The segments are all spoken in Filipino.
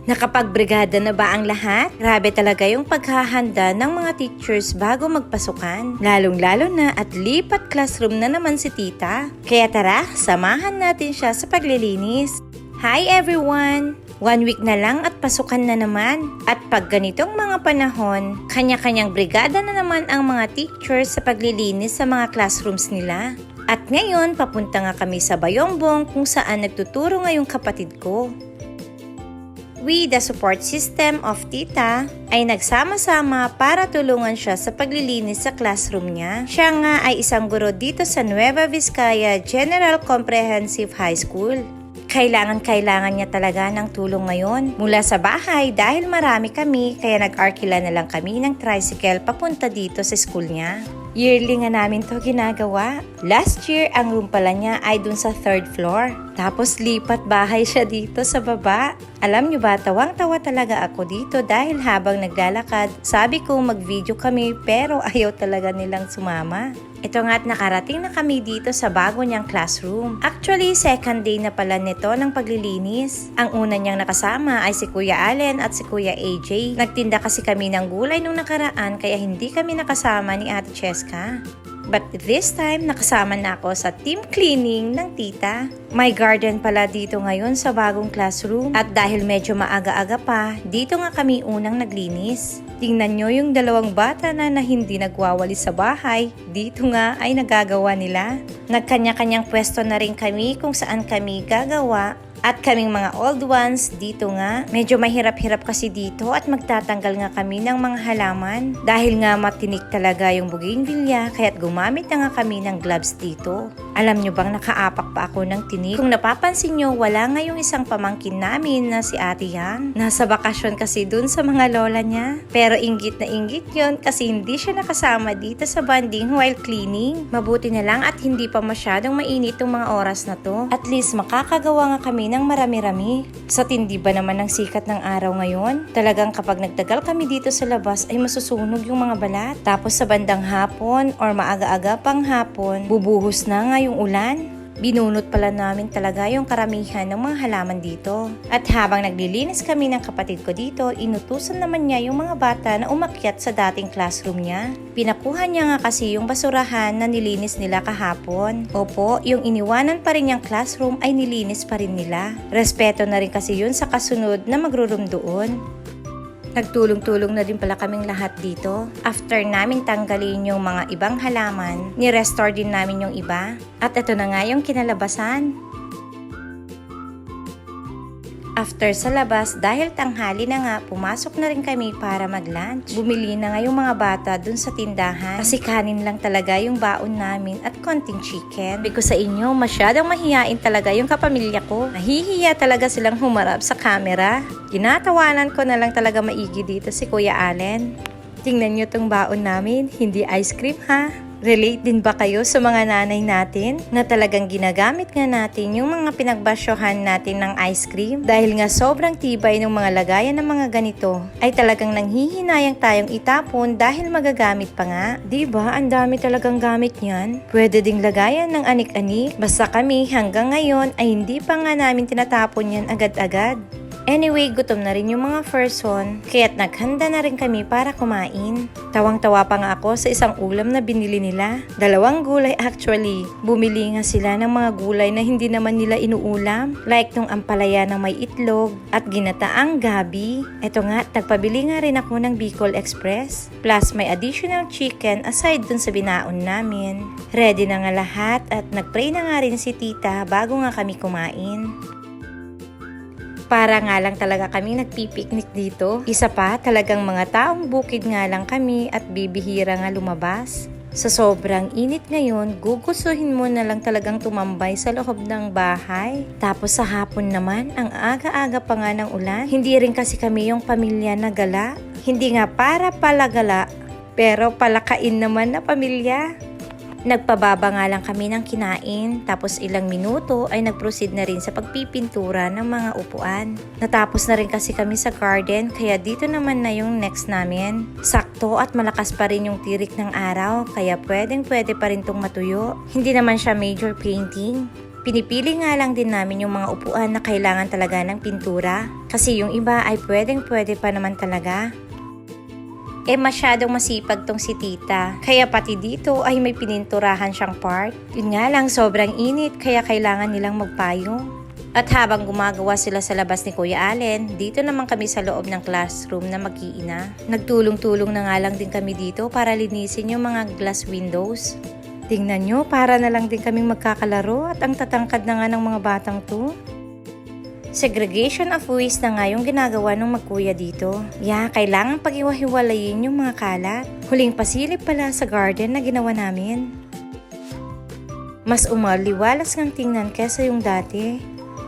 Nakapagbrigada na ba ang lahat? Grabe talaga yung paghahanda ng mga teachers bago magpasukan. Lalong-lalo na at lipat classroom na naman si tita. Kaya tara, samahan natin siya sa paglilinis. Hi everyone! 1 week na lang at pasukan na naman. At pag ganitong mga panahon, kanya-kanyang brigada na naman ang mga teachers sa paglilinis sa mga classrooms nila. At ngayon, papunta nga kami sa Bayongbong kung saan nagtuturo ngayong kapatid ko. We, the support system of tita, ay nagsama-sama para tulungan siya sa paglilinis sa classroom niya. Siya nga ay isang guro dito sa Nueva Vizcaya General Comprehensive High School. Kailangan niya talaga ng tulong ngayon mula sa bahay dahil marami kami kaya nag-arkila na lang kami ng tricycle papunta dito sa school niya. Yearly nga namin to ginagawa. Last year, ang room pala niya ay dun sa 3rd floor. Tapos lipat bahay siya dito sa baba. Alam nyo ba, tawang-tawa talaga ako dito dahil habang naglalakad, sabi ko mag-video kami pero ayaw talaga nilang sumama. Ito nga't nakarating na kami dito sa bago niyang classroom. Actually, 2nd day na pala nito ng paglilinis. Ang una niyang nakasama ay si Kuya Allen at si Kuya AJ. Nagtinda kasi kami ng gulay nung nakaraan kaya hindi kami nakasama ni Ate Cheska. But this time, nakasama na ako sa team cleaning ng tita. May garden pala dito ngayon sa bagong classroom. At dahil medyo maaga-aga pa, dito nga kami unang naglinis. Tingnan nyo yung 2 bata na hindi nagwawalis sa bahay. Dito nga ay nagagawa nila. Nagkanya-kanyang pwesto na rin kami kung saan kami gagawa. At kaming mga old ones, dito nga, medyo mahirap-hirap kasi dito at magtatanggal nga kami ng mga halaman. Dahil nga matinik talaga yung bougainvillea, kaya't gumamit na nga kami ng gloves dito. Alam nyo bang nakaapak pa ako ng tinik? Kung napapansin nyo, wala nga yung isang pamangkin namin na si Ate Yang. Nasa bakasyon kasi dun sa mga lola niya. Pero inggit na inggit yun kasi hindi siya nakasama dito sa bonding while cleaning. Mabuti na lang at hindi pa masyadong mainit yung mga oras na to. At least makakagawa nga kami ng marami-rami. Sa tindi ba naman ng sikat ng araw ngayon? Talagang kapag nagtagal kami dito sa labas ay masusunog yung mga balat. Tapos sa bandang hapon or maaga-aga pang hapon, bubuhos na nga yung ulan. Binunot pala namin talaga yung karamihan ng mga halaman dito. At habang naglilinis kami ng kapatid ko dito, inutusan naman niya yung mga bata na umakyat sa dating classroom niya. Pinakuha niya nga kasi yung basurahan na nilinis nila kahapon. Opo, yung iniwanan pa rin yung classroom ay nilinis pa rin nila. Respeto na rin kasi yun sa kasunod na magro-room doon. Nagtulong-tulong na din pala kaming lahat dito. After namin tanggalin yung mga ibang halaman, ni-restore din namin yung iba. At ito na nga yung kinalabasan. After sa labas, dahil tanghali na nga, pumasok na rin kami para mag-lunch. Bumili na nga yung mga bata dun sa tindahan. Kasi kanin lang talaga yung baon namin at konting chicken. Sabi ko sa inyo, masyadong mahihain talaga yung kapamilya ko. Nahihiya talaga silang humarap sa camera. Ginatawanan ko na lang talaga maigi dito si Kuya Allen. Tingnan nyo tong baon namin, hindi ice cream ha. Relate din ba kayo sa mga nanay natin na talagang ginagamit nga natin yung mga pinagbasyohan natin ng ice cream? Dahil nga sobrang tibay ng mga lagayan ng mga ganito ay talagang nanghihinayang tayong itapon dahil magagamit pa nga. Diba? Ang dami talagang gamit niyan. Pwede ding lagayan ng anik-anik. Basta kami hanggang ngayon ay hindi pa nga namin tinatapon yan agad-agad. Anyway, gutom na rin yung mga person, kaya't naghanda na rin kami para kumain. Tawang-tawa pa nga ako sa isang ulam na binili nila. 2 gulay actually. Bumili nga sila ng mga gulay na hindi naman nila inuulam. Like nung ampalaya na may itlog at ginataang gabi. Eto nga, nagpabili nga rin ako ng Bicol Express. Plus may additional chicken aside dun sa binaon namin. Ready na nga lahat at nagpray na nga rin si tita bago nga kami kumain. Para nga lang talaga kami nagpipiknik dito. Isa pa, talagang mga taong bukid nga lang kami at bibihira nga lumabas. Sa sobrang init ngayon, gugustuhin mo na lang talagang tumambay sa loob ng bahay. Tapos sa hapon naman, ang aga-aga pa nga ng ulan. Hindi rin kasi kami yung pamilya na gala. Hindi nga para palagala, pero palakain naman na pamilya. Nagpababa nga lang kami ng kinain, tapos ilang minuto ay nag-proceed na rin sa pagpipintura ng mga upuan. Natapos na rin kasi kami sa garden, kaya dito naman na yung next namin. Sakto at malakas pa rin yung tirik ng araw, kaya pwede pa rin tong matuyo. Hindi naman siya major painting. Pinipili nga lang din namin yung mga upuan na kailangan talaga ng pintura. Kasi yung iba ay pwede pa naman talaga. Masyadong masipag tong si tita. Kaya pati dito ay may pininturahan siyang part. Yun nga lang sobrang init kaya kailangan nilang magpayong. At habang gumagawa sila sa labas ni Kuya Allen, dito naman kami sa loob ng classroom na mag-iina. Nagtulong-tulong na nga lang din kami dito para linisin yung mga glass windows. Tingnan nyo, para na lang din kaming magkakalaro at ang tatangkad na nga ng mga batang to. Segregation of waste na nga yung ginagawa ng magkuya dito. Kailangan pag-iwahiwalayin yung mga kalat. Huling pasilip pala sa garden na ginawa namin. Mas umaliwalas ngang tingnan kesa yung dati.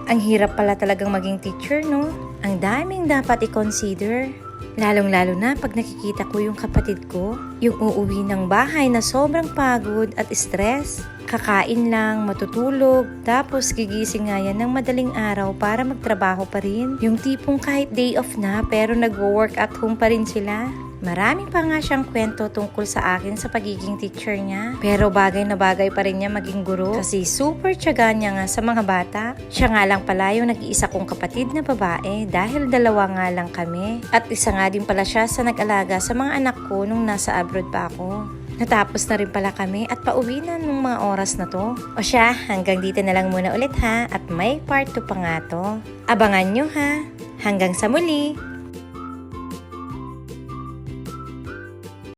Ang hirap pala talagang maging teacher, no? Ang daming dapat i-consider. Lalong-lalo na pag nakikita ko yung kapatid ko, yung uuwi ng bahay na sobrang pagod at stress. Kakain lang, matutulog, tapos gigising nga yan ng madaling araw para magtrabaho pa rin. Yung tipong kahit day off na pero nagwo-work at home pa rin sila. Marami pa nga siyang kwento tungkol sa akin sa pagiging teacher niya. Pero bagay na bagay pa rin niya maging guro kasi super tiyaga niya nga sa mga bata. Siya nga lang pala yung nag-iisa kong kapatid na babae dahil dalawa nga lang kami. At isa nga din pala siya sa nag-alaga sa mga anak ko nung nasa abroad pa ako. Natapos na rin pala kami at pauwi na nung mga oras na to. O siya, hanggang dito na lang muna ulit ha at may part 2 pa nga to. Abangan nyo ha. Hanggang sa muli!